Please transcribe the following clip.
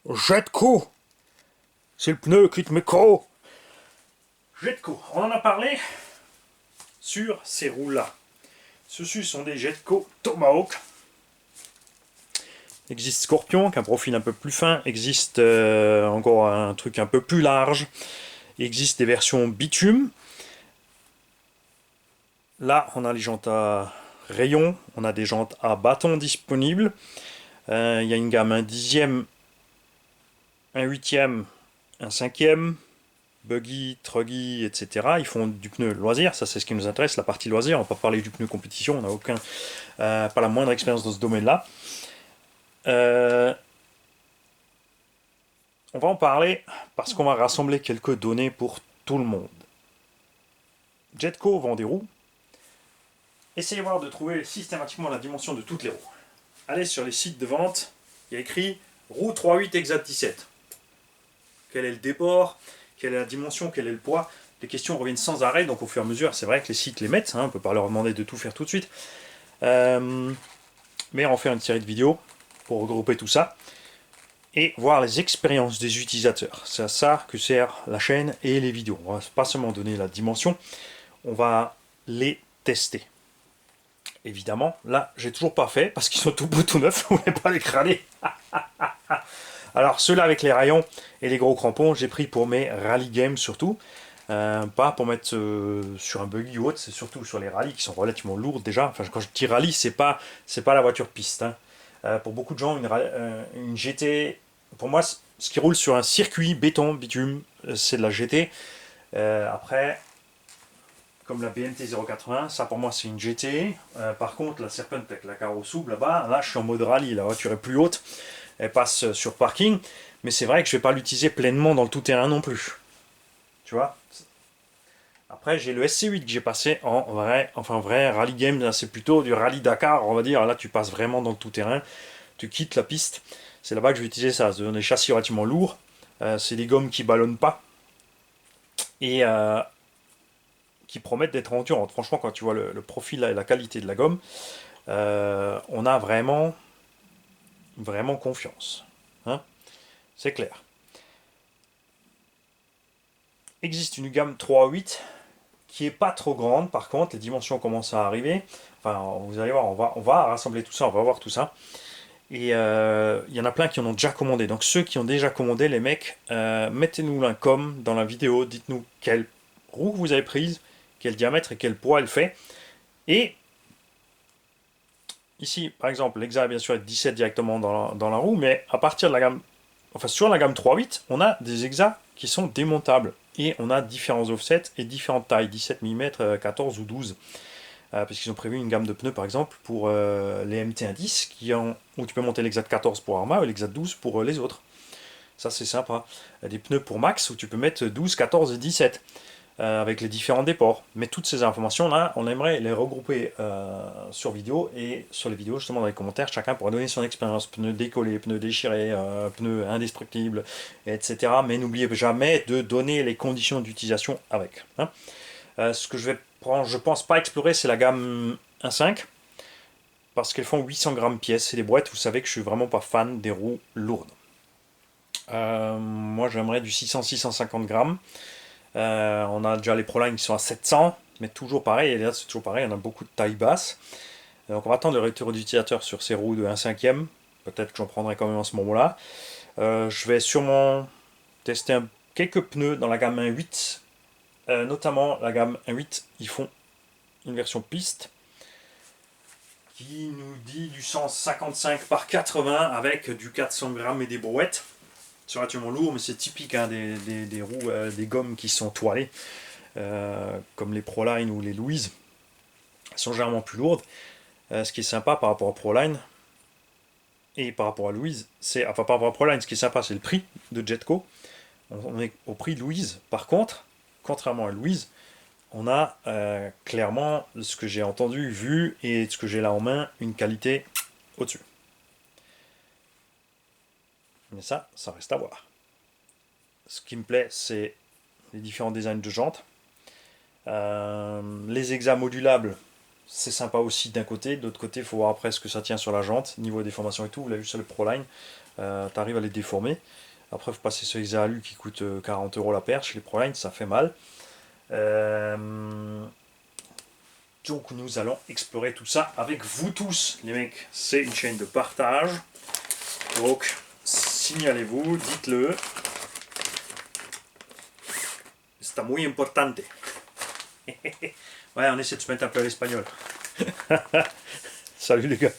Jetco, c'est le pneu qui te met KO. Jetco, on en a parlé sur ces roues-là. Ceux-ci sont des Jetco Tomahawk. Existe Scorpion, qui a un profil un peu plus fin. Existe encore un truc un peu plus large. Il existe des versions bitume. Là, on a les jantes à rayon. On a des jantes à bâton disponibles. Il y a une gamme, un dixième, un huitième, un cinquième, buggy, truggy, etc. Ils font du pneu loisir, ça c'est ce qui nous intéresse, la partie loisir. On va pas parler du pneu compétition, on n'a pas la moindre expérience dans ce domaine-là. On va en parler parce qu'on va rassembler quelques données pour tout le monde. Jetco vend des roues. Essayez voir de trouver systématiquement la dimension de toutes les roues. Allez sur les sites de vente, il y a écrit roue 3.8 exact 17. Quel est le déport? Quelle est la dimension? Quel est le poids? Les questions reviennent sans arrêt, donc au fur et à mesure, c'est vrai que les sites les mettent, on ne peut pas leur demander de tout faire tout de suite. Mais on va faire une série de vidéos pour regrouper tout ça et voir les expériences des utilisateurs. C'est à ça que sert la chaîne et les vidéos. On va pas seulement donner la dimension, on va les tester. Évidemment, là, j'ai toujours pas fait parce qu'ils sont tout beaux tout neufs, on ne voulait pas les crâner. Alors ceux-là avec les rayons et les gros crampons, j'ai pris pour mes rally games surtout. Pas pour mettre sur un buggy ou autre, c'est surtout sur les rallyes qui sont relativement lourdes déjà. Enfin, quand je dis rallye, c'est pas la voiture piste. Pour beaucoup de gens, une GT, pour moi, ce qui roule sur un circuit béton, bitume, c'est de la GT. Après, comme la BMT 080, ça pour moi c'est une GT. Par contre, la Serpentec, la carreau souple là-bas, là je suis en mode rallye, la voiture est plus haute, elle passe sur parking, mais c'est vrai que je vais pas l'utiliser pleinement dans le tout-terrain non plus. Tu vois. Après, j'ai le SC8 que j'ai passé en vrai rally game. Là, c'est plutôt du rallye Dakar, on va dire. Là, tu passes vraiment dans le tout-terrain. Tu quittes la piste. C'est là-bas que je vais utiliser ça. C'est des châssis relativement lourds. C'est des gommes qui ballonnent pas et qui promettent d'être endurantes. Franchement, quand tu vois le profil et la qualité de la gomme, on a vraiment, vraiment confiance. Hein. C'est clair. Existe une gamme 3.8 qui est pas trop grande. Par contre, les dimensions commencent à arriver. Enfin, vous allez voir, on va rassembler tout ça, on va voir tout ça. Et il y en a plein qui en ont déjà commandé. Donc ceux qui ont déjà commandé, les mecs, mettez-nous un com dans la vidéo, dites-nous quelle roue vous avez prise, quel diamètre et quel poids elle fait. Et ici, par exemple, l'Exa bien sûr est 17 directement dans la roue, mais à partir de la gamme, enfin sur la gamme 3.8, on a des Exa qui sont démontables. Et on a différents offsets et différentes tailles, 17 mm, 14 ou 12. Parce qu'ils ont prévu une gamme de pneus par exemple pour les MT110 où tu peux monter l'Exat 14 pour Arma et l'Exat 12 pour les autres. Ça c'est sympa. Des pneus pour Max où tu peux mettre 12, 14 et 17 avec les différents déports. Mais toutes ces informations là, on aimerait les regrouper sur vidéo et sur les vidéos justement dans les commentaires, chacun pourra donner son expérience. Pneus décollés, pneus déchirés, pneus indestructibles, etc. Mais n'oubliez jamais de donner les conditions d'utilisation avec. Ce que je pense pas explorer, c'est la gamme 1.5 parce qu'elles font 800 grammes pièce. C'est des boîtes, vous savez que je suis vraiment pas fan des roues lourdes. Moi, j'aimerais du 600-650 grammes. On a déjà les Proline qui sont à 700, mais toujours pareil. Et là, c'est toujours pareil. On a beaucoup de taille basse. Donc, on va attendre le retour d'utilisateur sur ces roues de 1/5e. Peut-être que j'en prendrai quand même en ce moment-là. Je vais sûrement tester quelques pneus dans la gamme 1.8. Notamment la gamme 1.8, ils font une version piste qui nous dit du 155 par 80 avec du 400 grammes et des brouettes. C'est relativement lourd, mais c'est typique des roues, des gommes qui sont toilées, comme les Proline ou les Louise. Elles sont généralement plus lourdes. Ce qui est sympa par rapport à Proline et par rapport à Louise, par rapport à Proline, ce qui est sympa, c'est le prix de Jetco. On est au prix de Louise. Par contre, contrairement à Louise, on a clairement, ce que j'ai entendu, vu et ce que j'ai là en main, une qualité au-dessus. Mais ça reste à voir. Ce qui me plaît, c'est les différents designs de jantes. Les exas modulables, c'est sympa aussi d'un côté. De l'autre côté, il faut voir après ce que ça tient sur la jante, niveau déformation et tout. Vous l'avez vu sur le Proline. t'arrives à les déformer. Après, vous passez sur les alu qui coûtent 40 € la paire. Chez les Proline, ça fait mal. Donc nous allons explorer tout ça avec vous tous, les mecs. C'est une chaîne de partage. Donc signalez-vous, dites-le. C'est muy importante. Ouais, on essaie de se mettre un peu à l'espagnol. Salut les gars.